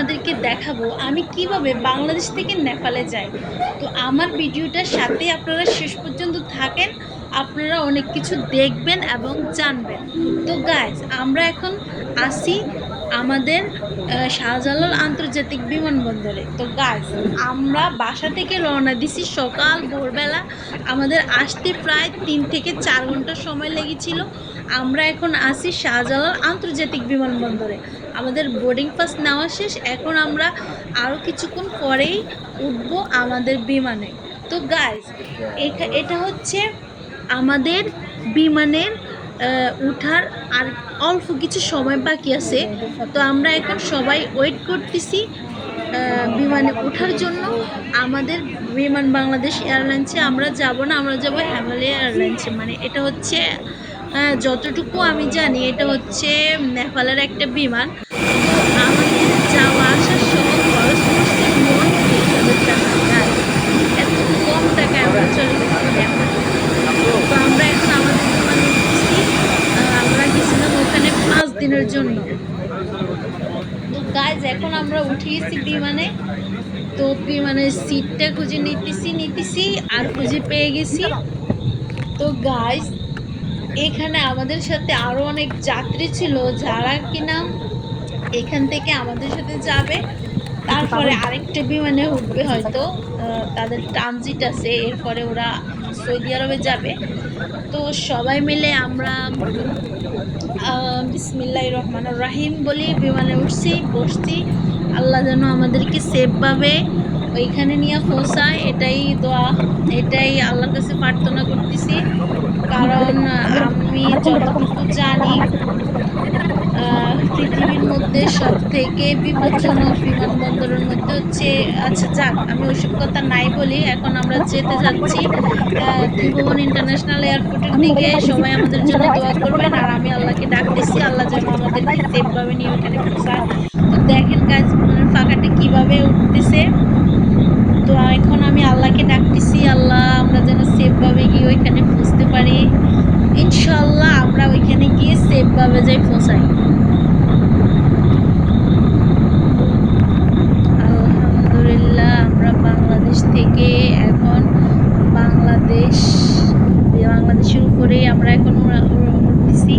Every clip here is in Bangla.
আপনাদেরকে দেখাবো আমি কিভাবে বাংলাদেশ থেকে নেপালে যাই। তো আমার ভিডিওটার সাথে আপনারা শেষ পর্যন্ত থাকেন, আপনারা অনেক কিছু দেখবেন এবং জানবেন। তো গাইজ, আমরা এখন আসি আমাদের শাহজালাল আন্তর্জাতিক বিমানবন্দরে। তো গাইজ, আমরা বাসা থেকে রওনা দিছি সকাল ভোরবেলা। আমাদের আসতে প্রায় 3 থেকে 4 ঘন্টা সময় লেগেছিল। আমরা এখন আসি শাহজালাল আন্তর্জাতিক বিমানবন্দরে। আমাদের বোর্ডিং পাস নেওয়া শেষ। এখন আমরা আরও কিছুক্ষণ পরেই উঠবো আমাদের বিমানে। তো গাইজ, এটা হচ্ছে আমাদের বিমানের উঠার আর অল্প কিছু সময় বাকি আছে। তো আমরা এখন সবাই ওয়েট করতেছি বিমানে ওঠার জন্য। আমাদের বিমান বাংলাদেশ এয়ারলাইন্সে আমরা যাব না, আমরা যাব হিমালয় এয়ারলাইন্সে। মানে এটা হচ্ছে যতটুকু আমি জানি এটা হচ্ছে নেপালের একটা বিমান। তো আমাদের যাওয়া আসার সহ খরচ করছে মোট 20,000 টাকা। এত কম টাকায় আমরা চলে গেছি নেপালে। তো আমরা এখন আমাদের বিমানে উঠতেছি। আমরা গেছিলাম ওখানে 5 দিনের জন্য। তো গাইজ, এখন আমরা উঠে গেছি বিমানে। তো বিমানের সিটটা খুঁজে নিতেছি আর খুঁজে পেয়ে গেছি। তো গাইজ, এখানে আমাদের সাথে আরো অনেক যাত্রী ছিল যারা কিনা এখান থেকে আমাদের সাথে যাবে, তারপরে আরেকটা বিমানে উঠবে হয়তো। তাদের ট্রানজিট আছে, এরপরে ওরা সৌদি আরবে যাবে। তো সবাই মিলে আমরা বিসমিল্লাহির রহমানির রহিম বলি বিমানে উঠছি, বসছি। আল্লাহ যেন আমাদেরকে সেফভাবে ওইখানে নিয়ে পৌঁছায়, এটাই দোয়া, এটাই আল্লাহর কাছে প্রার্থনা করতেছি। কারণ আমি যতটুকু জানি পৃথিবীর মধ্যে সব থেকে বিপজ্জনক বিমানবন্দরের মধ্যে হচ্ছে, আচ্ছা যাক, আমি ওইসব কথা নাই বলি। এখন আমরা যেতে যাচ্ছি ত্রিভুবন ইন্টারন্যাশনাল এয়ারপোর্টের দিকে। সবাই আমাদের জন্য দোয়া করবেন আর আমি আল্লাহকে ডাকতেছি আল্লাহ যেন আমাদেরকে সেফভাবে নিয়ে ওখানে পৌঁছায়। তো দেখেন গাইজ, বিমানের ফাঁকাটা কিভাবে উঠতেছে। তো এখন আমি আল্লাহকে ডাকতেছি, আল্লাহ আমরা যেন সেফভাবে গিয়ে ওইখানে পৌঁছতে পারি। ইনশাল্লাহ আমরা ওইখানে গিয়ে সেফভাবে যাই পৌঁছাই। আলহামদুলিল্লাহ, আমরা বাংলাদেশ থেকে এখন বাংলাদেশের উপরেই আমরা এখন উঠতেছি।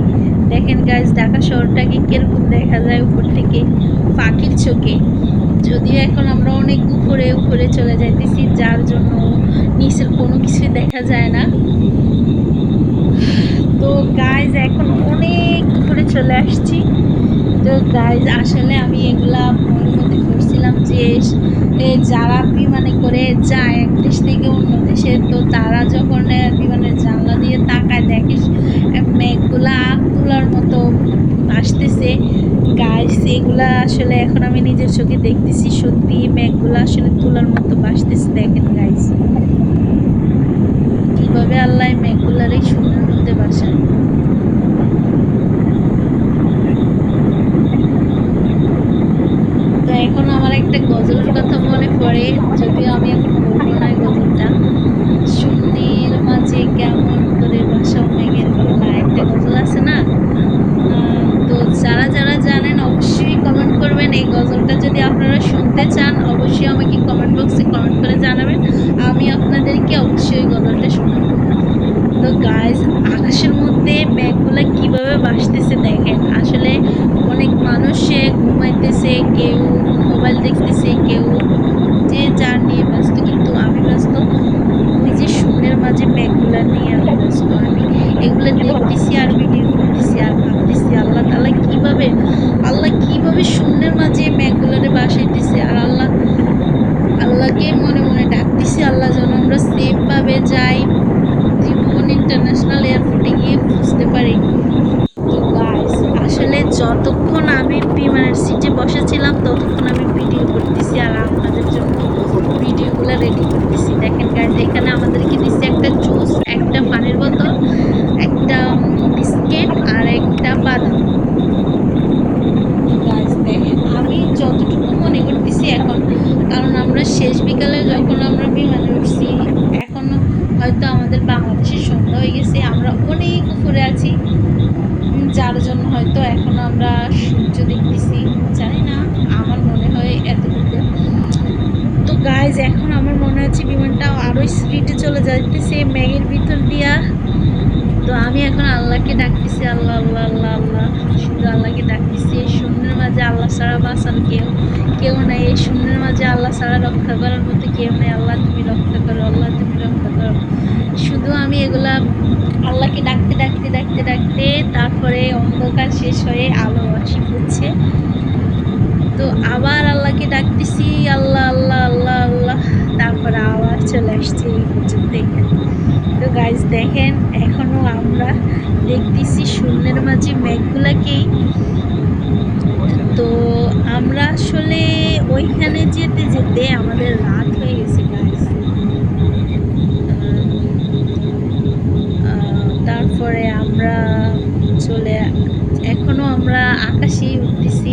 দেখেন গাইজ, ঢাকা শহরটাকে কিরকম দেখা যায় উপর থেকে পাখির চোখে। যদিও এখন আমরা অনেক উপরে চলে যাইতেছি, যার জন্য নিচের কোনো কিছুই দেখা যায় না। তো গাইজ, এখন অনেক উপরে চলে আসছি। তো গাইজ, আসলে আমি এগুলা মনের মধ্যে করছিলাম যে যারা বিমানে করে যায় এক দেশ থেকে অন্য দেশে, তো তারা যখন বিমানের জানলা দিয়ে তাকায় দেখে মেঘগুলা তুলার মতো ভাসতেছে। গাইজ, এগুলা আসলে এখন আমি নিজের চোখে দেখতেছি, সত্যি মেঘগুলা আসলে তুলার মতো ভাসতেছে। দেখেন গাইজ, কিভাবে আল্লাহ মেঘগুলার এই সুন্দর মধ্যে ভাসায়। তো এখন আমার একটা গজলের কথা মনে পড়ে, যদিও আমি এখন বলবো না গজলটা। শূন্যের মাঝে কেমন করে বাসাও মেঘের কন্যা, একটা গজল আছে না? তো যারা যারা জানেন অবশ্যই কমেন্ট করবেন। এই গজলটা যদি আপনারা শুনতে চান অবশ্যই আমাকে কমেন্ট বক্সে কমেন্ট করে জানাবেন, আমি আপনাদেরকে অবশ্যই গজলটা শোনাবো। তো গাইজ, আকাশের মধ্যে মেঘগুলা কিভাবে ভাসতেছে দেখেন। আসলে অনেক মানুষ ঘুমাইতেছে, কেউ মোবাইল দেখতেছে, কেউ যে যার নিয়ে ব্যস্ত, কিন্তু আমি ব্যস্ত ওই যে শূন্যের মাঝে মেঘগুলা নিয়ে আমি ব্যস্ত। আমি এগুলো দেখতেছি আর ভিডিও করতেছি আর ভাবতেছি আল্লাহ কিভাবে শূন্যের মাঝে মেঘগুলারে বাসাইতেছে। আর আল্লাহকে মনে মনে ডাকতেছি আল্লাহ যেন আমরা সেফভাবে যাই, ত্রিভুবন ইন্টারন্যাশনাল এয়ারপোর্টে গিয়ে পৌঁছতে পারি। তো গাইস, আসলে যতক্ষণ আমি বিমানের সিটে বসেছিলাম ততক্ষণ আমি ভিডিও করতেছি আর আপনাদের জন্য ভিডিওগুলো রেডি করতেছি। দেখেন গাইস, এখানে আমাদেরকে দিচ্ছে একটা জুস, একটা পানির বোতল, একটা বিস্কিট আর একটা বাদাম। গাইস দেখেন, আমি যতটুকু মনে করতেছি এখন, কারণ আমরা শেষ বিকালে যখন আমরা বিমানে উঠছি, এখন হয়তো আমাদের বাংলাদেশের সন্ধ্যা হয়ে গেছে, আমরা অনেক উপরে আছি, যার জন্য হয়তো এখন আমরা সূর্য দেখতেছি। জানি না, আমার মনে হয় বড় স্পিডে চলে যাইতেছে মেঘের ভিতর দিয়া। তো আমি এখন আল্লাহকে ডাকতেছি, আল্লাহ আল্লাহ আল্লাহ আল্লাহ, শুধু আল্লাহকে ডাকতেছি। এই শূন্যের মাঝে আল্লাহ ছাড়া বাঁচার কেউ নাই। এই শূন্যের মাঝে আল্লাহ ছাড়া রক্ষা করার মতো কেউ নেই। আল্লাহ তুমি রক্ষা করো, আল্লাহ তুমি রক্ষা করো। শুধু আমি এগুলা আল্লাহকে ডাকতে ডাকতে ডাকতে ডাকতে তারপরে অন্ধকার শেষ হয়ে আলো আসি পড়ছে। তো আবার আল্লাহকে ডাকতেছি, আল্লাহ আল্লাহ আল্লাহ আল্লাহ, তারপরে আবার চলে আসছে এই পর্যন্ত এখানে। তো গাইজ দেখেন, এখনো আমরা দেখতেছি শূন্যের মাঝে মেঘগুলাকেই। তো আমরা আসলে ওইখানে যেতে যেতে আমাদের রাত হয়ে গেছে গাইজ। তারপরে আমরা এখনো আমরা আকাশেই উঠতেছি।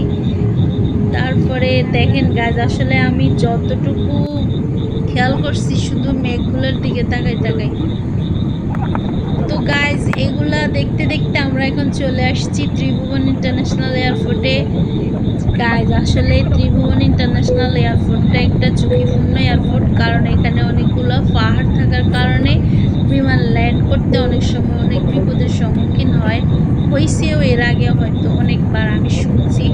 তারপরে দেখেন গাইজ, আসলে আমি যতটুকু খেয়াল করছি শুধু মেঘগুলোর দিকে তাকাই তাকাই। তো গাইজ এগুলা দেখতে দেখতে আমরা এখন চলে আসছি ত্রিভুবন ইন্টারন্যাশনাল এয়ারপোর্টে। গাইজ আসলে ত্রিভুবন ইন্টারন্যাশনাল এয়ারপোর্টটা একটা ঝুঁকিপূর্ণ এয়ারপোর্ট, কারণ এখানে অনেকগুলো পাহাড় থাকার কারণে বিমান ল্যান্ড করতে অনেক সময় অনেক বিপদের সম্মুখীন হয়েছেও এর আগে হয়তো অনেকবার আমি শুনছি।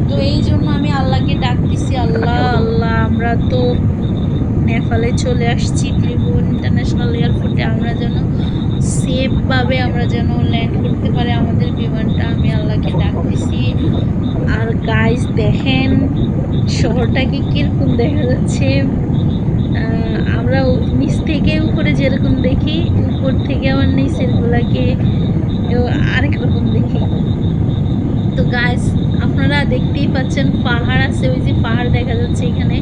তো এই জন্য আমি আল্লাহকে ডাকতেছি, আল্লাহ আল্লাহ, আমরা তো নেপালে চলে আসছি ত্রিভুবন ইন্টারন্যাশনাল এয়ারপোর্টে, আমরা যেন সেফভাবে আমরা যেন ল্যান্ড করতে পারি আমাদের বিমানটা। আমি আল্লাহকে ডাকতেছি। আর গাইজ দেখেন শহরটাকে কিরকম দেখা যাচ্ছে। আমরা নিচ থেকে উপরে যেরকম দেখি, উপর থেকে আবার নিচের গুলাকে আরেক রকম দেখি। তো গাইজ আপনারা দেখতেই পাচ্ছেন পাহাড় আছে, ওই যে পাহাড় দেখা যাচ্ছে এখানে।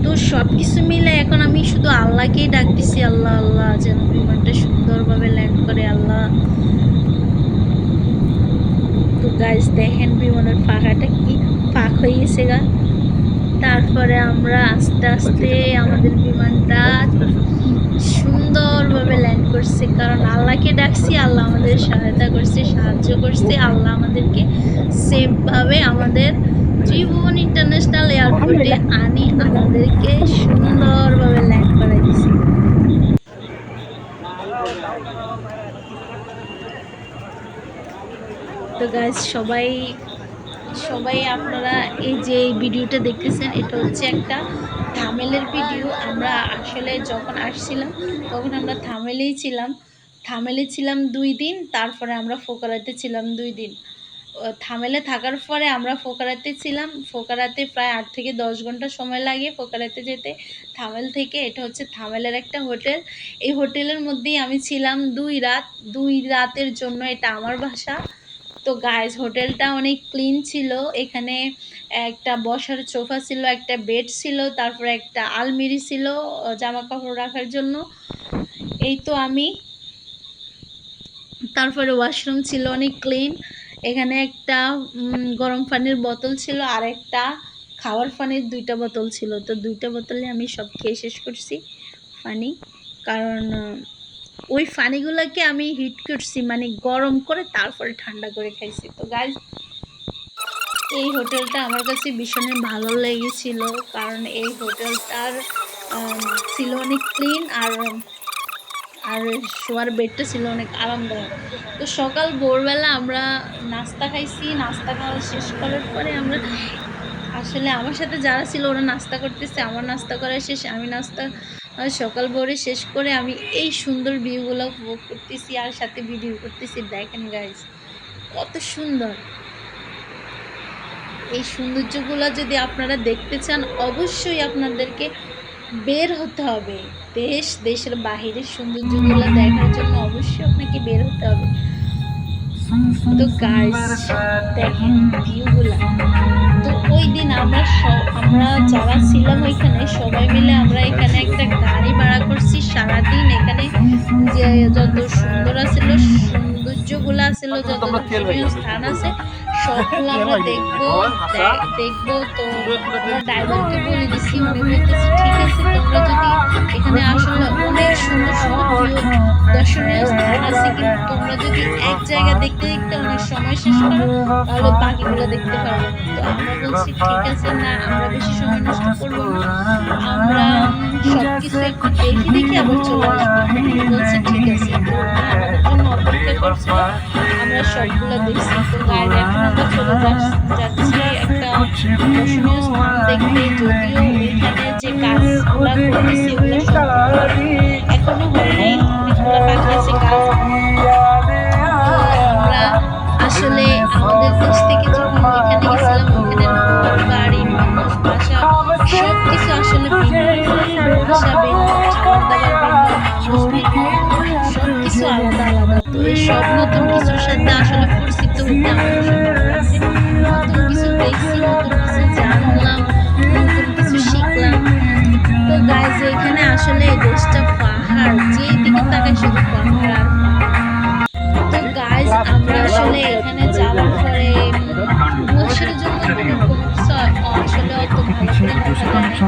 তো সব কিছু মিলে এখন আমি শুধু আল্লাহকেই ডাকতেছি, আল্লাহ আল্লাহ, যেন বিমানটা সুন্দরভাবে ল্যান্ড করে আল্লাহ। তো গাইজ দেখেন বিমানের পাখাটা কি ফাঁক হয়ে গেছে গা। তারপরে আমরা আস্তে আস্তে আমাদের বিমানটা সুন্দরভাবে ল্যান্ড করছে, কারণ আল্লাহকে ডাকছি, আল্লাহ আমাদের সহায়তা করছে, সাহায্য করছে। আল্লাহ আমাদেরকে সেফভাবে আমাদের ত্রিভুবন ইন্টারন্যাশনাল এয়ারপোর্টে আমাদেরকে সুন্দরভাবে ল্যান্ড করাই দিছে। তো গাইজ সবাই আপনারা এই যে ভিডিওটা দেখতেছেন, এটা হচ্ছে একটা থামেলের ভিডিও। আমরা আসলে যখন আসছিলাম তখন আমরা থামেলে ছিলাম 2 দিন, তারপরে আমরা ফোকারাতে ছিলাম 2 দিন। থামেলে থাকার পরে আমরা ফোকারাতে ছিলাম। ফোকারাতে প্রায় 8 থেকে 10 ঘন্টা সময় লাগে ফোকারাতে যেতে থামেল থেকে। এটা হচ্ছে থামেলের একটা হোটেল। এই হোটেলের মধ্যেই আমি ছিলাম 2 রাতের জন্য। এটা আমার বাসা। তো গাইজ হোটেলটা অনেক ক্লিন ছিল। এখানে একটা বসার সোফা ছিল, একটা বেড ছিল, তারপরে একটা আলমারি ছিল জামা কাপড় রাখার জন্য। এই তো তারপরে ওয়াশরুম ছিল অনেক ক্লিন। এখানে একটা গরম পানির বোতল ছিল, আর একটা খাওয়ার পানির 2টা বোতল ছিল। তো 2টা বোতলে আমি সব খেয়ে শেষ করছি পানি, কারণ ওই পানিগুলোকে আমি হিট করছি, মানে গরম করে তারপরে ঠান্ডা করে খাইছি। তো গাইজ এই হোটেলটা আমার কাছে ভীষণ ভালো লেগেছিল, কারণ এই হোটেলটার ছিল অনেক ক্লিন, আর শোয়ার বেডটা ছিল অনেক আরামদায়ক। তো সকাল ভোরবেলা আমরা নাস্তা খাইছি। নাস্তা খাওয়া শেষ করার পরে আমরা আসলে আমার সাথে যারা ছিল ওরা নাস্তা করতেছে, আমার নাস্তা করা শেষ, আমি সকাল ভোরে শেষ করে আমি এই সুন্দর ভিউগুলো উপভোগ করতেছি আর সাথে ভিডিও করতেছি। দেখেন গাইজ কত সুন্দর। এই সৌন্দর্যগুলো যদি আপনারা দেখতে চান, অবশ্যই আপনাদেরকে বের হতে হবে। দেশের বাহিরের সৌন্দর্যগুলো দেখার জন্য অবশ্যই আপনাকে বের হতে হবে। তো গাইজ দেখেন ভিউগুলা। তো ওই দিন আমরা যারা ছিলাম ওইখানে সবাই মিলে আমরা এখানে একটা গাড়ি ভাড়া করছি। সারাদিন এখানে যে যত সৌন্দর্যগুলো আছিল, যত দর্শনীয় স্থান আছে সবগুলো আমরা দেখবো। তো আমরা ড্রাইভারকে বলে দিছি, উনি বলতেছি ঠিক আছে, তোমরা যদি এখানে আসলে অনেক সুন্দর সুন্দর দর্শনীয় স্থান আছে, কিন্তু তোমরা যদি এক জায়গা দেখতে দেখতে অনেক সময় শেষ করো তাহলে বাকিগুলো দেখতে পারবে না। তো আমরা বলছি ঠিক আছে, না আমরা বেশি সময় নষ্ট করবো না, আমরা সবকিছু একটু দেখে দেখে আবার চলে আসবো। বলছে ঠিক আছে। তো আমাদের জন্য অপেক্ষা করছিল, আমরা সবগুলো দেখছি। তো গাইড এখন আমরা চলে যাচ্ছি একটা দর্শনীয় স্থান দেখতে। যদিও ওইখানে যে কাজগুলা করতেছি ওগুলো এখনো হয় নাই, অনেকগুলো বাকি আছে কাজ। তো আমরা আসলে আমাদের দেশ থেকে যখন ওইখানে গেছিলাম, ওইখানে ঘর বাড়ি মানুষ ভাষা সবকিছু আসলে ভিন্ন, ভাষা ভিন্ন, খাবার দাবার ভিন্ন, মানুষ ভিন্ন, সবকিছু আলাদা আলাদা। তো এই সব নতুন কিছুর সাথে আসলে পরিচিত হতে আমার সুন্দর লাগছে। নতুন কিছু দেখছি, নতুন কিছু জানলাম, নতুন কিছু শিখলাম। তো গাইজ এখানে আসলে এই দেশটা পাহাড়, যেই দিকে তাকাই শুধু পাহাড় আর পাহাড়। তো গাইজ আমরা আসলে এখানে যাওয়ার পরে কুয়াশার জন্য কোনো কিছু আসলে অত ভালো করে দেখা যায় না।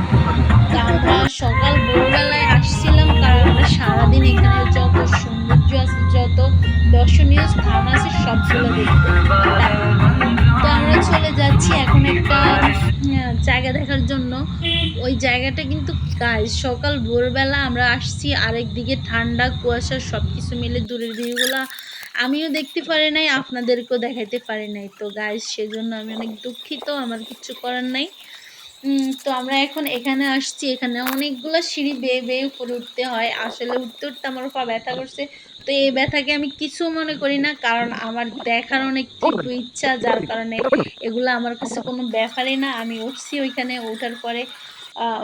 তো আমরা সকাল ভোরবেলায় আসছিলাম, কারণ আমরা সারাদিন এখানে যত সৌন্দর্য আছে, যত দর্শনীয় স্থান আছে সবগুলো দেখতে। তো আমরা চলে যাচ্ছি এখন একটা জায়গা দেখার জন্য। ওই জায়গাটা কিন্তু গাইজ সকাল ভোরবেলা আমরা আসছি, আরেক দিকে ঠান্ডা কুয়াশা সবকিছু মিলে দূরের ভিউগুলা আমিও দেখতে পারি নাই, আপনাদেরকেও দেখাইতে পারি নাই। তো গাইজ সেজন্য আমি অনেক দুঃখিত, আমার কিচ্ছু করার নাই। তো আমরা এখন এখানে আসছি, এখানে অনেকগুলো সিঁড়ি বেয়ে বেয়ে উপরে উঠতে হয়। আসলে উঠতে উঠতে আমার পা ব্যথা করছে। তো এই ব্যথাকে আমি কিছু মনে করি না, কারণ আমার দেখার অনেক তীব্র ইচ্ছা, যার কারণে এগুলো আমার কাছে কোনো ব্যাপারই না। আমি উঠছি, ওইখানে ওঠার পরে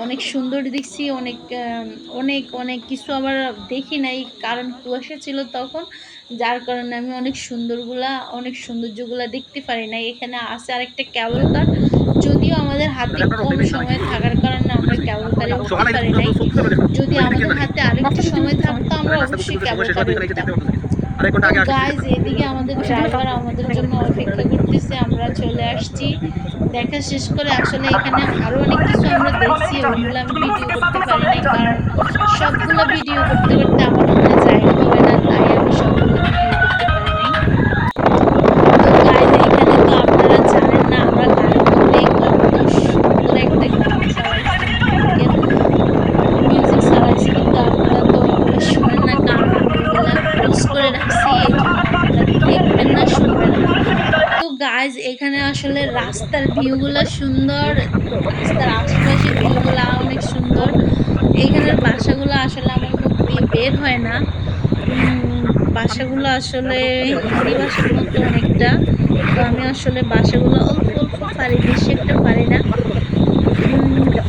অনেক সুন্দর দেখছি, অনেক অনেক অনেক কিছু আবার দেখি নাই, কারণ কুয়াশা ছিল তখন, যার কারণে আমি অনেক সৌন্দর্যগুলা দেখতে পারি নাই। এখানে আছে আরেকটা কেবল কার, যদিও আমাদের হাতে কম সময় থাকার কারণে আমরা কেবল কারে উঠতে পারি নাই। যদি আমাদের হাতে আরেকটু সময় থাকতো আমরা অবশ্যই কেবল কারে উঠতাম। গাইজ এদিকে আমাদের ড্রাইভার আমাদের জন্য অপেক্ষা করতেছে, আমরা চলে আসছি। দেখা শেষ করে আসলে এখানে আরো অনেক কিছু আমরা দেখছি, ওইগুলো আমি ভিডিও করতে পারি নাই, কারণ সবগুলো ভিডিও করতে করতে আমার মনে জায়গা হবে না, তাই আমি সবগুলো ভিডিও করতে পারি নাই। তো গাইজ এখানে তো আপনারা জানেন না, আমরা গাড়ির মধ্যে কত সুন্দর একটা গান চালাইছি, মিউজিক চালাইছি, কিন্তু আপনারা তো ওইগুলো শোনেন না, কারণ আমি ওইগুলা পোস্ট করে রাখছি, এই জন্য আপনারা দেখবেন না, শুনবেন না। তো গাইজ এখানে আসলে রাস্তার ভিউগুলা সুন্দর, রাস্তার আশেপাশের ভিউগুলা অনেক সুন্দর। এইখানের বাসাগুলো আসলে আমার মুখ দিয়ে বের হয় না, বাসাগুলো আসলে হিন্দি ভাষার মতো অনেকটা। তো আমি আসলে বাসাগুলো অল্প অল্প পারি, বেশি একটা পারি না।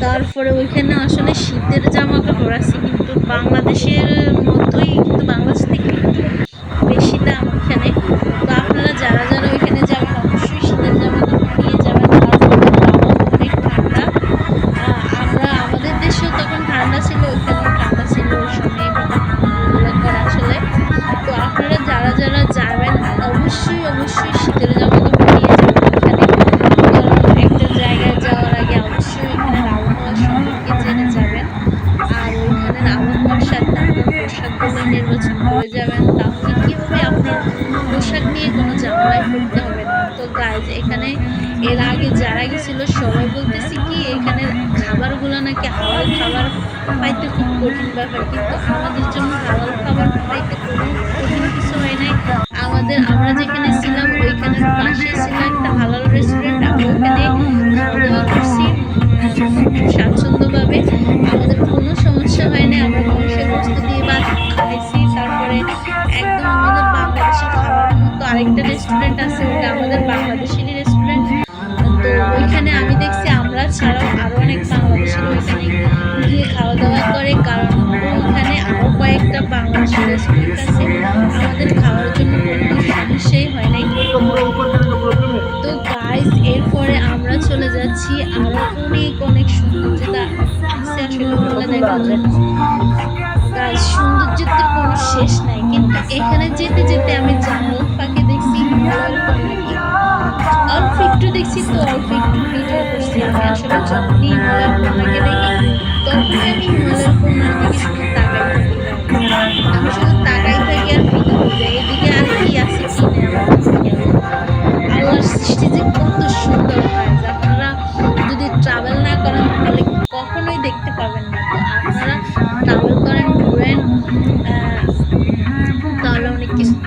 তারপরে ওইখানে আসলে শীতের জামা কাপড় আছে, কিন্তু বাংলাদেশের মতোই, কিন্তু বাংলাদেশ থেকে একটু বেশি দাম ওইখানে। তো আপনারা যারা যারা ওইখানে যাবেন অবশ্যই শীতের জামা কাপড় নিয়ে যাবেন, কারণ অনেক ঠান্ডা। আমাদের দেশেও তখন ঠান্ডা ছিল, ওইখানেও ঠান্ডা ছিল ওই সময় আসলে। তো আপনারা যারা যারা যাবেন অবশ্যই অবশ্যই শীতের জামা কাপড় নিয়ে যাবেন ওইখানে, কারণ একটা জায়গায় যাওয়ার আগে অবশ্যই ওইখানের আবহাওয়া সম্পর্কে জেনে যাবেন, আর ওইখানের আবহাওয়ার সাথে আপনার পোশাকগুলো নির্বাচন করে যাবেন, তাহলে কি হবে, আপনার পোশাক নিয়ে কোনো ঝামেলায় পড়তে হবে না। তো গাইজ এখানে এর আগে যারা গেছিল সবাই বলতেছে কি এখানের খাবারগুলো নাকি হালাল খাবার পাইতে খুব কঠিন ব্যাপার, কিন্তু আমাদের জন্য হালাল খাবার পাইতে কোনো কঠিন কিছু হয় নাই। আমরা যেখানে ছিলাম ওইখানের পাশে ছিল একটা হালাল রেস্টুরেন্ট, আমরা ওখানে খাওয়া দাওয়া করছি স্বাচ্ছন্দ্যভাবে, আমাদের কোনো সমস্যা হয় না। আমরা মানুষের বস্তু দিয়ে ভাত খাইছি। তারপরে একদম আমাদের বাংলাদেশি খাবার মতো আরেকটা রেস্টুরেন্ট আছে, ওটা আমাদের বাংলাদেশেরই রেস্টুরেন্ট। তো ওইখানে আমি দেখছি আমরা ছাড়াও আরো অনেক বাংলাদেশের ওইখানে গিয়ে খাওয়া দাওয়া করে, কারণ ওইখানে আরো কয়েকটা বাংলাদেশি রেস্টুরেন্ট আছে, আমাদের খাওয়ার জন্য কোনো সমস্যাই হয় নাই। তো গাইজ এরপরে আমরা চলে যাচ্ছি আরো অনেক অনেক সৌন্দর্যতা আছে আসলে ওগুলো দেখার জন্য। গাইজ সৌন্দর্যের তো কোনো শেষ নাই, কিন্তু এখানে যেতে যেতে আমি জানালার ফাঁকে দেখছি হিমালয়ের কন্যাকে, অল্প একটু দেখছি, তো অল্প একটু ভিডিও করছি। আমি আসলে যখনই হিমালয়ের কন্যাকে দেখি তখনই আমি হিমালয়ের কন্যার দিকে শুধু তাকাই থাকি, আমি শুধু তাকাই থাকি আর ভিডিও করি, এদিকে আর কি আছে কি নেই আমার খেয়াল। আল্লাহর সৃষ্টি যে কত সুন্দর হয়, আপনারা যদি ট্রাভেল না করেন তাহলে কখনোই দেখতে পাবেন না। তো আপনারা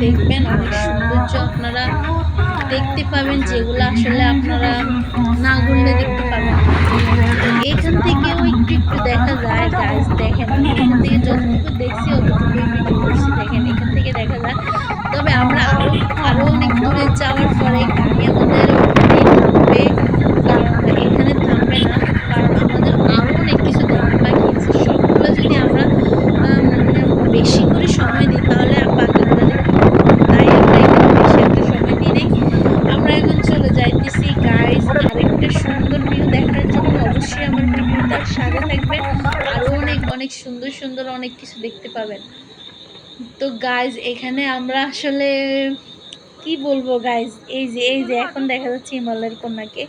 দেখবেন, অনেক সৌন্দর্য আপনারা দেখতে পাবেন, যেগুলো আসলে আপনারা না ঘুরলে দেখতে পাবেন না। তো এখান থেকেও একটু একটু দেখা যায় গাইজ, দেখেন আমি এখান থেকে যতটুকু দেখছি অতটুকুই ভিডিও করছি, দেখেন এখান থেকে দেখা যায়। তবে আমরা আরো আরো অনেক দূরে যাওয়ার পরে গাড়ি আমাদের ওখানেই থামবে, কারণ এখানে থামবে না, কারণ আমাদের আরো অনেক কিছু দেখার বাকি আছে। সবগুলো যদি আমরা বেশি করে সময় দিই তাহলে বাকিগুলো দেখতে পাবো না। তাই আমরা এখানে বেশি একটা সময় দিই নাই। আমরা এখন চলে যাইতেছি গাইস আরেকটা সুন্দর ভিউ দেখার জন্য। অবশ্যই আমার ভিডিওটার সাথে থাকবেন, আরো অনেক অনেক সুন্দর সুন্দর অনেক কিছু দেখতে পাবেন। তো গাইজ এখানে আমরা আসলে কি বলবো গাইজ, এই যে এখন দেখা যাচ্ছে হিমালয়ের কন্যাকে।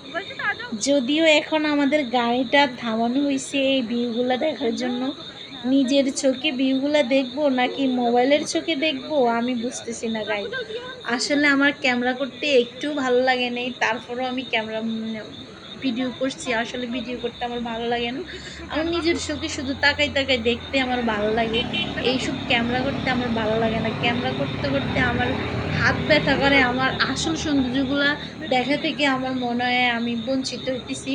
যদিও এখন আমাদের গাড়িটা থামানো হয়েছে এই ভিউগুলা দেখার জন্য। নিজের চোখে ভিউগুলা দেখবো নাকি মোবাইলের চোখে দেখবো আমি বুঝতেছি না গাইজ। আসলে আমার ক্যামেরা করতে একটু ভালো লাগে নেই, তারপরও আমি ক্যামেরা ভিডিও করছি। আসলে ভিডিও করতে আমার ভালো লাগে না, আমার নিজের চোখে শুধু তাকাই তাকাই দেখতে আমার ভালো লাগে। এইসব ক্যামেরা করতে আমার ভালো লাগে না। ক্যামেরা করতে করতে আমার হাত ব্যথা করে, আমার আসল সৌন্দর্যগুলা দেখা থেকে আমার মনে হয় আমি বঞ্চিত হইতেছি।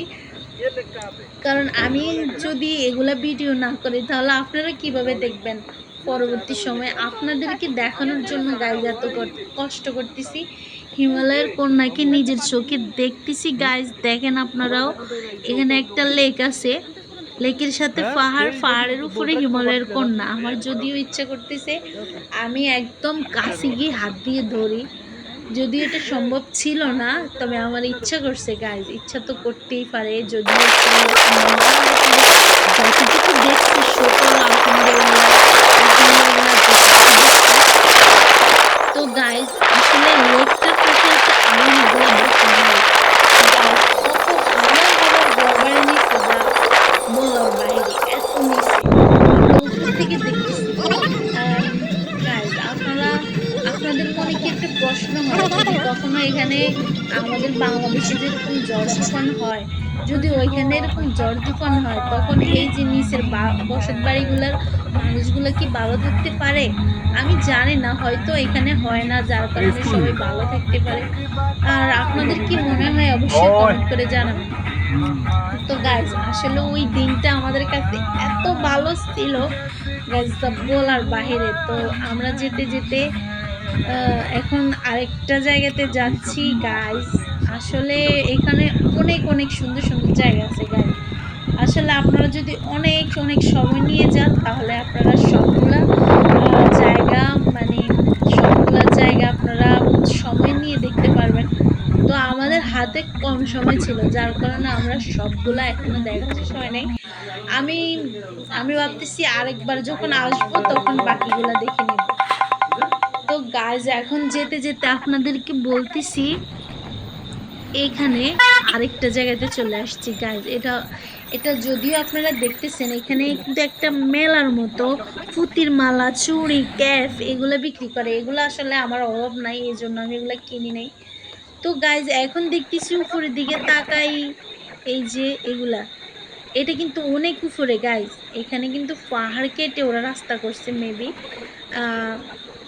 কারণ আমি যদি এগুলা ভিডিও না করি তাহলে আপনারা কিভাবে দেখবেন পরবর্তী সময়ে? আপনাদেরকে দেখানোর জন্য গাইজ এত কষ্ট করতেছি, হিমালয়ের কন্যাকে নিজের চোখে দেখতেছি গাইজ। দেখেন আপনারাও, এখানে একটা লেক আছে, লেকের সাথে পাহাড়, পাহাড়ের উপরে হিমালয়ের কন্যা। আমার যদিও ইচ্ছা করতেছে আমি একদম কাছে গিয়ে হাত দিয়ে ধরি, যদি এটা সম্ভব ছিল না, তবে আমার ইচ্ছা করছে গাইজ। ইচ্ছা তো করতেই পারে, যদিও যতটুকু দেখছি সকল আলহামদুলিল্লাহ আলহামদুলিল্লাহ যতটুকু দেখছি। তো গাইজ আসলে লেকটার পাশে একটা আরো নদী দেখতে হয় গাইজ, কত আমার আবার গড়বাড়ি নিচে যা বলার বাইরে, এত নিচে উপর থেকে দেখতেছি। গাইজ আপনারা, আপনাদের মনে কি একটা প্রশ্ন হয় যদি কখনো এখানে আমাদের বাংলাদেশে যেরকম ঝড় তুফান হয়, যদি ওইখানে এরকম ঝড় তুফান হয় তখন এই যে নিচের বসত বাড়িগুলোর মানুষগুলো কি ভালো থাকতে পারে? আমি জানি না, হয়তো এখানে হয় না যার কারণে সবাই ভালো থাকতে পারে। আর আপনাদের কি মনে হয় অবশ্যই কমেন্ট করে জানাবেন। তো গাইজ আসলে ওই দিনটা আমাদের কাছে এত ভালো ছিল গাইজ, তা বলার বাহিরে। তো আমরা যেতে যেতে এখন আরেকটা জায়গাতে যাচ্ছি গাইজ। আসলে এখানে অনেক অনেক সুন্দর সুন্দর জায়গা আছে গাইজ। আসলে আপনারা যদি অনেক অনেক সময় নিয়ে যান তাহলে আপনারা সবগুলা জায়গা মানে সবগুলা জায়গা আপনারা সময় নিয়ে দেখতে পারবেন। তো আমাদের হাতে কম সময় ছিল যার কারণে আমরা সবগুলা এখনো দেখার শেষ হয় নাই। আমি আমি ভাবতেছি আরেকবার যখন আসবো তখন বাকিগুলা দেখে নেব। তো গাইজ এখন যেতে যেতে আপনাদেরকে বলতেছি এখানে আরেকটা জায়গাতে চলে আসছি গাইজ। এটা এটা যদিও আপনারা দেখতেছেন, এখানে কিন্তু একটা মেলার মতো পুতির মালা, চুড়ি, ক্যাফ এগুলো বিক্রি করে। এগুলো আসলে আমার অভাব নাই, এই জন্য আমি এগুলো কিনি নাই। তো গাইজ এখন দেখতেছি উপরের দিকে তাকাই, এই যে এগুলা, এটা কিন্তু অনেক উপরে গাইজ। এখানে কিন্তু পাহাড় কেটে ওরা রাস্তা করছে মেবি,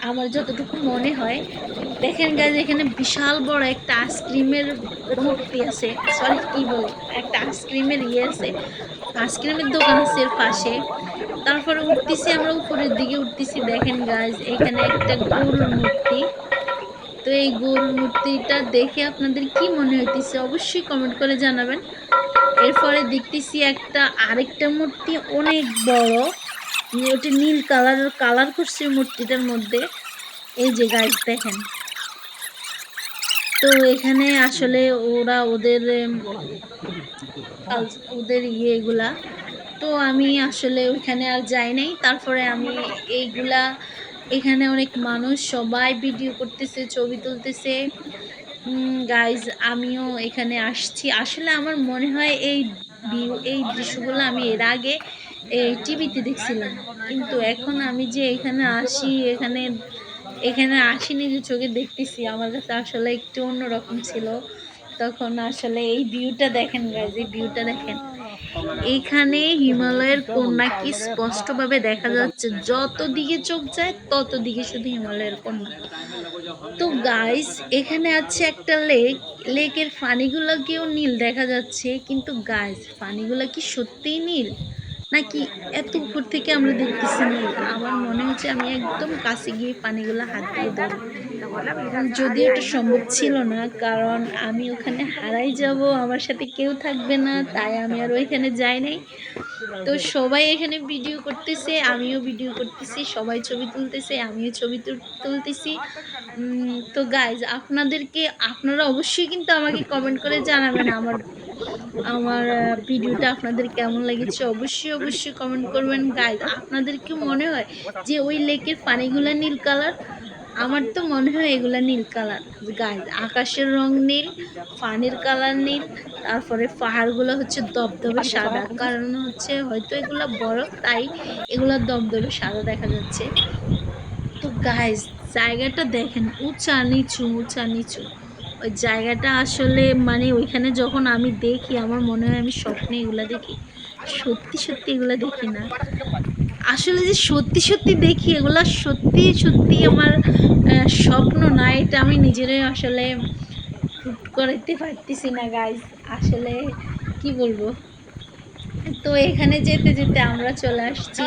আমার যতটুকু মনে হয়। দেখেন গাইজ এখানে বিশাল বড় একটা আইসক্রিমের মূর্তি আছে, সরি কি বলে, একটা আইসক্রিমের ইয়ে আছে, আইসক্রিমের দোকান আছে এর পাশে। তারপরে উঠতেছি আমরা, উপরের দিকে উঠতেছি, দেখেন গাইজ এখানে একটা গরুর মূর্তি। তো এই গরুর মূর্তিটা দেখে আপনাদের কি মনে হইতেছে অবশ্যই কমেন্ট করে জানাবেন। এরপরে দেখতেছি একটা আরেকটা মূর্তি অনেক বড়, ওটা নীল কালার করছে মূর্তিটার মধ্যে। এই যে গাইজ দেখেন, তো এখানে আসলে ওরা ওদের ওদের এগুলা। তো আমি আসলে ওইখানে আর যাই নাই। তারপরে আমি এইগুলা, এখানে অনেক মানুষ সবাই ভিডিও করতেছে, ছবি তুলতেছে। গাইজ আমিও এখানে আসছি। আসলে আমার মনে হয় এই দৃশ্যগুলো আমি এর আগে এই টিভিতে দেখছিলাম, কিন্তু এখন আমি যে এখানে আসি, এখানে এখানে আসি নিজের চোখে দেখতেছি, আমার কাছে আসলে একটু অন্যরকম ছিল। তখন আসলে এই ভিউটা দেখেন গাইজ, এই ভিউটা দেখেন, এখানে হিমালয়ের কন্যাকে স্পষ্টভাবে দেখা যাচ্ছে, যত দিকে চোখ যায় তত দিকে শুধু হিমালয়ের কন্যা। তো গাইস, এখানে আছে একটা লেক, লেকের পানিগুলোকেও নীল দেখা যাচ্ছে, কিন্তু গাইস পানিগুলো কি সত্যিই নীল নাকি এত উপর থেকে আমরা দেখতেছি নীল? আমার মনে হচ্ছে আমি একদম কাছে গিয়ে পানিগুলো হাত দিয়ে ধরবো, যদিও এটা সম্ভব ছিল না, কারণ আমি ওখানে হারাই যাব, আমার সাথে কেউ থাকবে না, তাই আমি আর ওইখানে যাই নাই। তো সবাই এখানে ভিডিও করতেছে, আমিও ভিডিও করতেছি, সবাই ছবি তুলতেছে, আমিও ছবি তুলতেছি। তো গাইজ, আপনারা অবশ্যই কিন্তু আমাকে কমেন্ট করে জানাবেন আমার আমার ভিডিওটা আপনাদের কেমন লেগেছে। অবশ্যই অবশ্যই কমেন্ট করবেন গাইজ। আপনাদের কি মনে হয় যে ওই লেকের পানিগুলো নীল কালার? আমার তো মনে হয় এগুলা নীল কালার গাইজ। আকাশের রং নীল, পানির কালার নীল, তারপরে পাহাড়গুলো হচ্ছে দবদবে সাদা, কারণ হচ্ছে হয়তো এগুলা বরফ, তাই এগুলা দবদবে সাদা দেখা যাচ্ছে। তো গাইজ, জায়গাটা দেখেন, উঁচা নিচু উঁচা নিচু। ওই জায়গাটা আসলে মানে ওইখানে যখন আমি দেখি আমার মনে হয় আমি স্বপ্নে এগুলা দেখি, সত্যি সত্যি এগুলা দেখি না। আসলে যে সত্যি সত্যি দেখি এগুলা সত্যি সত্যি আমার স্বপ্ন না, এটা আমি নিজেরাই আসলে প্রুভ করতে পারতেছি না গাইজ। আসলে কি বলবো। তো এখানে যেতে যেতে আমরা চলে আসছি,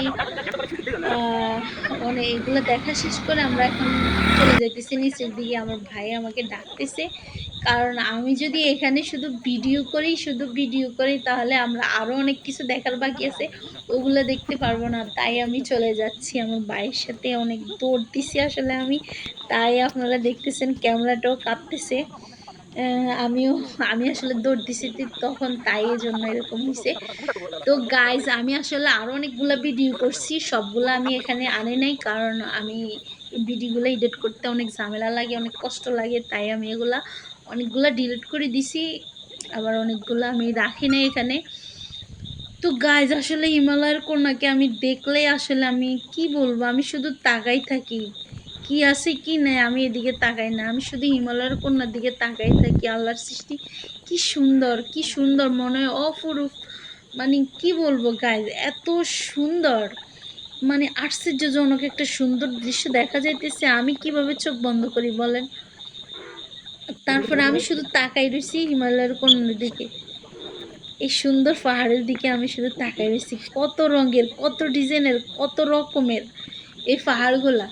মানে এগুলো দেখা শেষ করে আমরা এখন চলে যাইতেছি নিচের দিকে। আমার ভাই আমাকে ডাকতেছে, কারণ আমি যদি এখানে শুধু ভিডিও করি তাহলে আমরা আরও অনেক কিছু দেখার বাকি আছে, ওগুলো দেখতে পারবো না। তাই আমি চলে যাচ্ছি, আমার ভাইয়ের সাথে অনেক দৌড় দিছি আসলে আমি, তাই আপনারা দেখতেছেন ক্যামেরাটাও কাঁপতেছে। আমি আসলে দৌড় দিছি তখন, তাই এই জন্য এরকম হয়েছে। তো গাইজ, আমি আসলে আরও অনেকগুলো ভিডিও করছি, সবগুলো আমি এখানে আনি নাই, কারণ আমি ভিডিওগুলো এডিট করতে অনেক ঝামেলা লাগে, অনেক কষ্ট লাগে, তাই আমি অনেকগুলো ডিলিট করে দিছি, আবার অনেকগুলো আমি রাখি নাই এখানে। তো গাইজ, আসলে হিমালয়ের কন্যাকে আমি দেখলে আসলে আমি কি বলবো, আমি শুধু তাকাই থাকি, কি আছে কি নেই আমি এদিকে তাকাই না, আমি শুধু হিমালয়ের কন্যার দিকে তাকাই থাকি। আল্লাহর সৃষ্টি কি সুন্দর, কি সুন্দর, মনে হয় অপরূপ। মানে কি বলবো গাইজ, এত সুন্দর, মানে আশ্চর্যজনক একটা সুন্দর দৃশ্য দেখা যাইতেছে, আমি কিভাবে চোখ বন্ধ করি বলেন? তারপরে আমি শুধু তাকাই রয়েছি হিমালয়ের কন্যার দিকে, এই সুন্দর পাহাড়ের দিকে আমি শুধু তাকাই রয়েছি। কত রঙের, কত ডিজাইনের, কত রকমের এই পাহাড়গুলা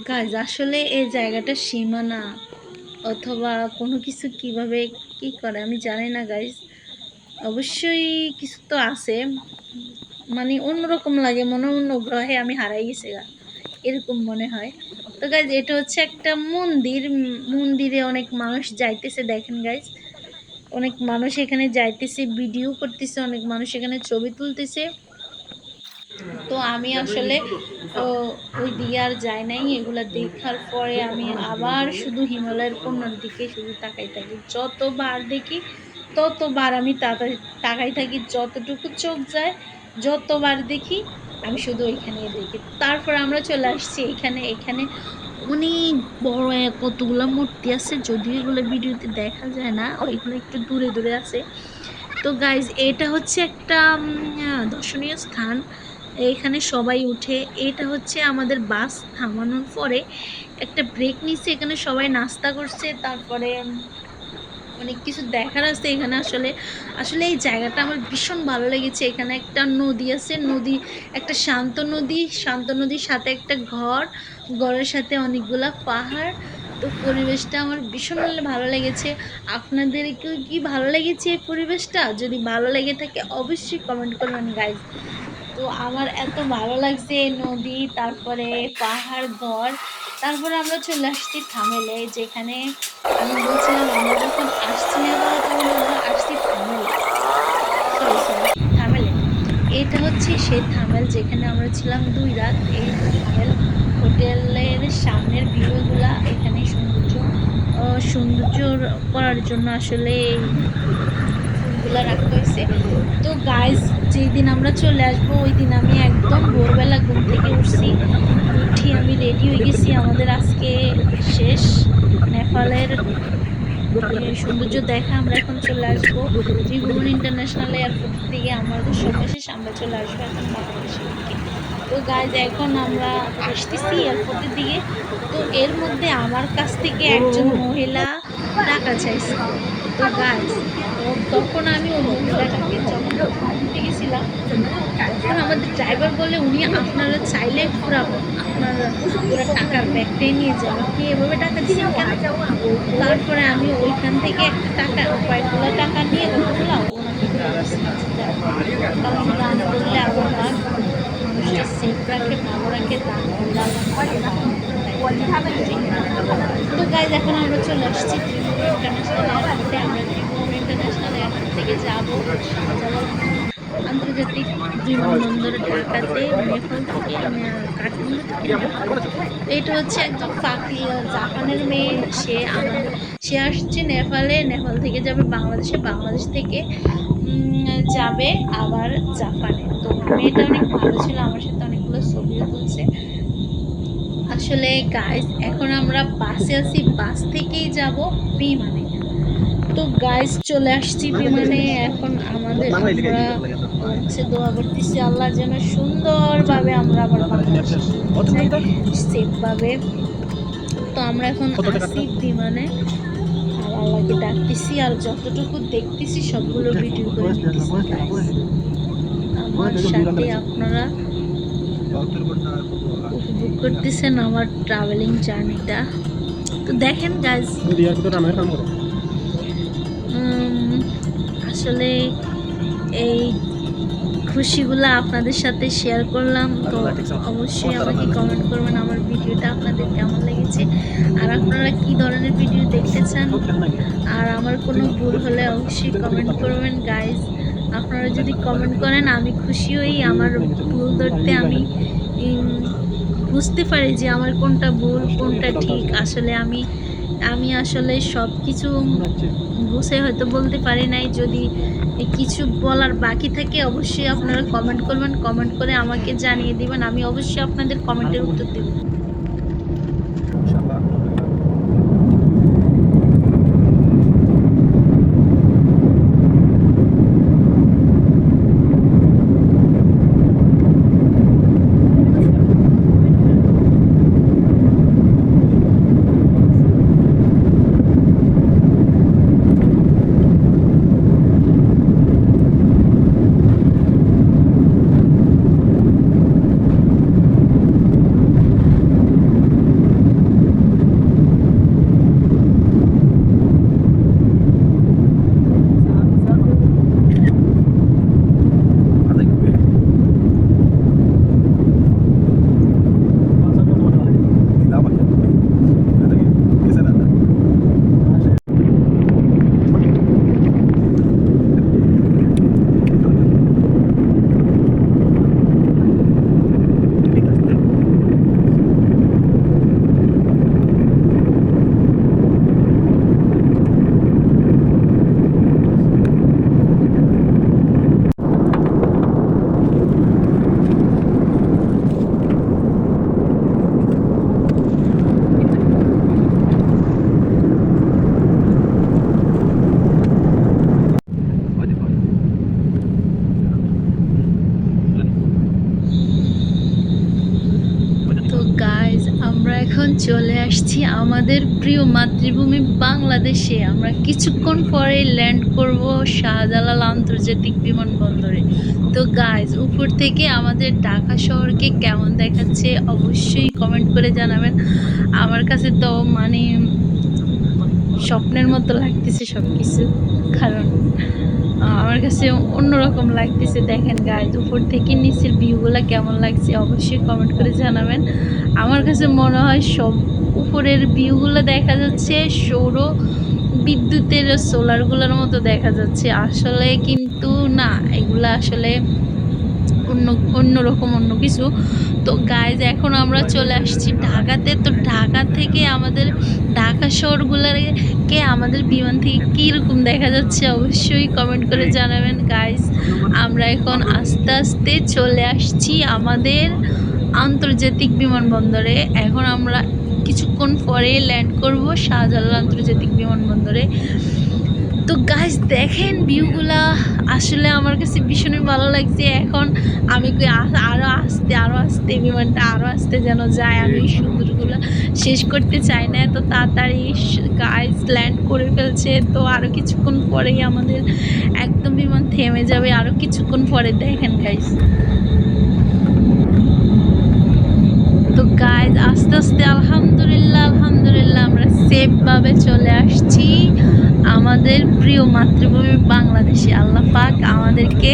গাইজ। আসলে এই জায়গাটা সীমানা অথবা কোনো কিছু কিভাবে কি করে আমি জানি না গাইজ, অবশ্যই কিছু তো আছে, মানে অন্যরকম লাগে, অন্য গ্রহে আমি হারাই গেছি গা, এরকম মনে হয়। তো গাইজ, এটা হচ্ছে একটা মন্দির, মন্দিরে অনেক মানুষ যাইতেছে, দেখেন গাইজ, অনেক মানুষ এখানে যাইতেছে, ভিডিও করতেছে, অনেক মানুষ এখানে ছবি তুলতেছে। তো আমি আসলে ওই দিকে আর যাই নাই, এগুলা দেখার পরে আমি আবার শুধু হিমালয়ের কন্যার দিকে শুধু তাকাই থাকি, যতবার দেখি ততবার আমি তাকাই থাকি, যতটুকু চোখ যায় যতবার দেখি আমি শুধু ওইখানে দেখি। তারপর আমরা চলে আসছি এখানে, এখানে অনেক বড় কতগুলো মূর্তি আছে, যদিও এগুলো ভিডিওতে দেখা যায় না, ওইগুলো একটু দূরে দূরে আছে। তো গাইজ, এটা হচ্ছে একটা দর্শনীয় স্থান, এখানে সবাই উঠে। এটা হচ্ছে আমাদের বাস থামানোর পরে একটা ব্রেক নিচ্ছে, এখানে সবাই নাস্তা করছে, তারপরে অনেক কিছু দেখার আছে এখানে। আসলে আসলে এই জায়গাটা আমার ভীষণ ভালো লেগেছে। এখানে একটা নদী আছে, নদী, একটা শান্ত নদী, শান্ত নদীর সাথে একটা ঘর, ঘরের সাথে অনেকগুলা পাহাড়। তো পরিবেশটা আমার ভীষণ ভালো লেগেছে। আপনাদেরকেও কি ভালো লেগেছে এই পরিবেশটা? যদি ভালো লেগে থাকে অবশ্যই কমেন্ট করবেন গাইজ। তো আমার এত ভালো লাগছে নদী, তারপরে পাহাড়, ঘর। তারপরে আমরা চলে আসছি থামেলে, যেখানে আমি বলছিলাম আমরা যখন আসছি নেপালে তখন আমরা আসছি থামেলে, সরি সরি থামেলে। এটা হচ্ছে সেই থামেল যেখানে আমরা ছিলাম 2 রাত। এই থামেল হোটেলের সামনের ভিউগুলা, এখানে সৌন্দর্য করার জন্য আসলে ফুলগুলা রাখা হয়েছে। তো গাইজ, যেই দিন আমরা চলে আসবো ওই দিন আমি একদম ভোরবেলা ঘুম থেকে উঠছি, উঠি আমি রেডি হয়ে গেছি। আমাদের আজকে শেষ নেপালের সৌন্দর্য দেখা আমরা এখন চলে আসবো ত্রিভুবন ইন্টারন্যাশনাল এয়ারপোর্ট থেকে। আমাদের সময় শেষ, আমরা চলে আসবো এখন বাংলাদেশের দিকে। তো গাইজ এখন আমরা আসতেছি এয়ারপোর্টের দিকে। তো এর মধ্যে আমার কাছ থেকে একজন মহিলা টাকা চাইছে। তো গাইজ তখন আমি ওই মহিলাটাকে যখন উঠতে গেছিলাম, তখন আমাদের ড্রাইভার বলে উনি আপনারা চাইলে ঘুরাবো, আপনারা পুরো টাকার ব্যাগটাই নিয়ে যাবেন, আপনি এভাবে টাকা দিলেন কেন? তারপরে আমি ওইখান থেকে একটা টাকা কয়েকগুলো টাকা নিয়ে ওগুলো ওনাকে কারণ দান করলে আবার মানুষটা সেফ রাখে, ভালো রাখে, দান করলে তো গাইজ এখন আমরা চলে আসছি ত্রিপুরা ইন্টারন্যাশনাল এয়ারপোর্টে। আমরা ত্রিপুরা ইন্টারন্যাশনাল এয়ারপোর্ট থেকে যাবো আন্তর্জাতিক বিমানবন্দর ঢাকাতে, নেপাল থেকে কাঠমান্ডু থেকে নেপাল। এটা হচ্ছে একদম ফাঁকি জাপানের মেয়ে, সে আসছে নেপালে, নেপাল থেকে যাবে বাংলাদেশে, বাংলাদেশ থেকে যাবে আবার জাপানে। তো মেয়েটা অনেক ভালো ছিল, আমার সাথে অনেকগুলো ছবিও তুলছে। আসলে গাইস এখন আমরা বাসে আছি, বাস থেকেই যাব বিমানে। তো গাইস চলে আসছি বিমানে। এখন আমাদের আমরা হচ্ছে দোয়া করতেছি আল্লাহ যেন সুন্দরভাবে আমরা আবার বাংলাদেশে সেফ ভাবে। তো আমরা এখন আসছি বিমানে আর আল্লাহকে ডাকতেছি, আর যতটুকু দেখতেছি সবগুলো ভিডিও করে নিতেছি গাইস। আমার সাথে আপনারা উপভোগ করতেছেন আমার ট্রাভেলিং জার্নিটা। তো দেখেন গাইজ, আসলে এই খুশিগুলো আপনাদের সাথে শেয়ার করলাম। তো অবশ্যই আমাকে কমেন্ট করবেন আমার ভিডিওটা আপনাদের কেমন লেগেছে, আর আপনারা কি ধরনের ভিডিও দেখতে চান, আর আমার কোনো ভুল হলে অবশ্যই কমেন্ট করবেন গাইজ। আপনারা যদি কমেন্ট করেন আমি খুশি হই, আমার ভুল ধরতে আমি বুঝতে পারি যে আমার কোনটা ভুল কোনটা ঠিক। আসলে আমি আসলে সব কিছু বুঝে হয়তো বলতে পারি নাই, যদি কিছু বলার বাকি থাকে অবশ্যই আপনারা কমেন্ট করবেন, কমেন্ট করে আমাকে জানিয়ে দিবেন, আমি অবশ্যই আপনাদের কমেন্টের উত্তর দেব। আমরা এখন চলে আসছি আমাদের প্রিয় মাতৃভূমি বাংলাদেশে। আমরা কিছুক্ষণ পরে ল্যান্ড করব শাহজালাল আন্তর্জাতিক বিমানবন্দরে। তো গাইজ উপর থেকে আমাদের ঢাকা শহরকে কেমন দেখাচ্ছে অবশ্যই কমেন্ট করে জানাবেন। আমার কাছে তো মানে স্বপ্নের মতো লাগতেছে সব কিছু, কারণ আমার কাছে অন্যরকম লাগতেছে। দেখেন গাইজ উপর থেকে নিচের ভিউগুলো কেমন লাগছে অবশ্যই কমেন্ট করে জানাবেন। আমার কাছে মনে হয় সব উপরের ভিউগুলো দেখা যাচ্ছে সৌর বিদ্যুতের সোলারগুলোর মতো দেখা যাচ্ছে, আসলে কিন্তু না, এগুলো আসলে অন্যরকম অন্য কিছু। তো গাইজ এখন আমরা চলে আসছি ঢাকাতে। তো ঢাকা থেকে আমাদের ঢাকা শহরগুলোকে আমাদের বিমান থেকে কীরকম দেখা যাচ্ছে অবশ্যই কমেন্ট করে জানাবেন গাইজ। আমরা এখন আস্তে আস্তে চলে আসছি আমাদের আন্তর্জাতিক বিমানবন্দরে। এখন আমরা কিছুক্ষণ পর পরেই ল্যান্ড করব শাহজালাল আন্তর্জাতিক বিমানবন্দরে। তো গাইস দেখেন ভিউগুলা, আসলে আমার কাছে ভীষণই ভালো লাগছে। এখন আমি কই আরো আস্তে বিমানটা আরো আস্তে যেন যায়, আমি এই সুন্দরগুলো শেষ করতে চাই না এত তাড়াতাড়ি। গাইস ল্যান্ড করে ফেলছে, তো আরো কিছুক্ষণ পরেই আমাদের একদম বিমান থেমে যাবে, আরো কিছুক্ষণ পরে। দেখেন গাইস, তো গাইস আস্তে আস্তে আলহামদুলিল্লাহ আলহামদুলিল্লাহ আমরা সেফভাবে চলে আসছি আমাদের প্রিয় মাতৃভূমি বাংলাদেশে। আল্লাহ পাক আমাদেরকে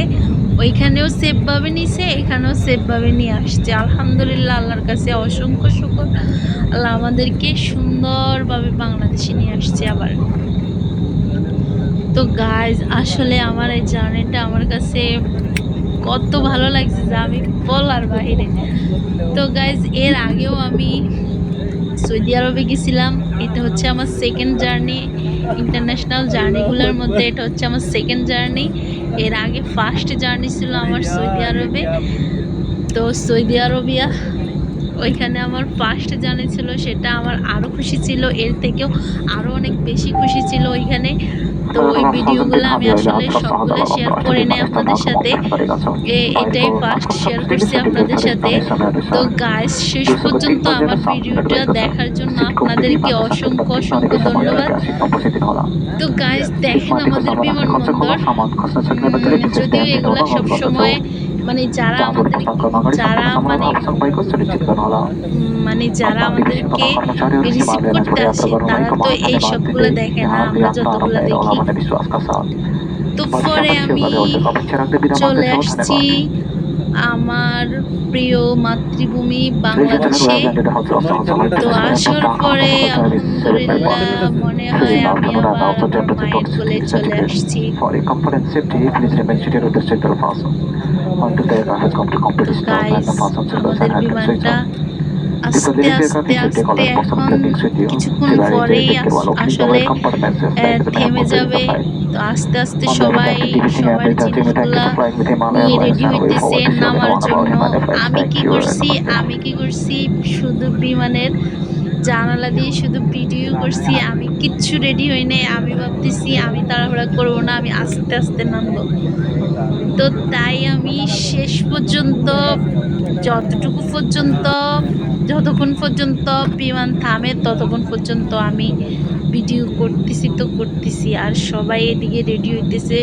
ওইখানেও সেফভাবে নিছে, এখানেও সেফভাবে নিয়ে আসছে। আলহামদুলিল্লাহ, আল্লাহর কাছে অসংখ্য শুকর। আল্লাহ আমাদেরকে সুন্দরভাবে বাংলাদেশে নিয়ে আসছে আবার। তো গাইজ আসলে আমার এই জার্নিটা আমার কাছে কত ভালো লাগছে যে আমি বলার বাহিরে। তো গাইজ এর আগেও আমি সৌদি আরবে গেছিলাম, এটা হচ্ছে আমার সেকেন্ড জার্নি। ইন্টারন্যাশনাল জার্নিগুলোর মধ্যে এটা হচ্ছে আমার সেকেন্ড জার্নি। এর আগে ফার্স্ট জার্নি ছিল আমার সৌদি আরবে। তো সৌদি আরবিয়া ওইখানে আমার ফার্স্ট জার্নি ছিল, সেটা আমার আরও খুশি ছিল, এর থেকেও আরও অনেক বেশি খুশি ছিল ওইখানে। তো ওই ভিডিওগুলো আমি আসলে সবগুলো শেয়ার করি নাই আপনাদের সাথে, এটাই ফার্স্ট শেয়ার করছি আপনাদের সাথে। তো গাইস শেষ পর্যন্ত আমার ভিডিওটা দেখার জন্য আপনাদেরকে অসংখ্য অসংখ্য ধন্যবাদ। তো গাইস দেখেন আমাদের বিমানবন্দর, যদিও এগুলা সবসময় মানে যারা আমাদেরকে রিসিভ করতে আসে তারা তো এই সবগুলো দেখে না, আমরা যতগুলো দেখি। তো পরে আমি চলে আসছি আমার প্রিয় মাতৃভূমি বাংলাদেশে। তো আসার পরে আলহামদুলিল্লাহ মনে হয় আমি আবার আমার মায়ের কোলে চলে আসছি। তো গাইস আমাদের বিমানটা আস্তে আস্তে আস্তে এখন কিছুক্ষণ পরেই আসলে থেমে যাবে। তো আস্তে আস্তে সবাই সবার জিনিসগুলা নিয়ে রেডি হইতেছে নামার জন্য। আমি কি করছি শুধু বিমানের জানালা দিয়ে শুধু ভিডিও করছি, আমি কিচ্ছু রেডি হই নাই। আমি ভাবতেছি আমি তাড়াহুড়া করবো না, আমি আস্তে আস্তে নামবো। তো তাই আমি শেষ পর্যন্ত যতক্ষণ পর্যন্ত বিমান থামে ততক্ষণ পর্যন্ত আমি ভিডিও করতেছি, আর সবাই এদিকে রেডি হইতেছে।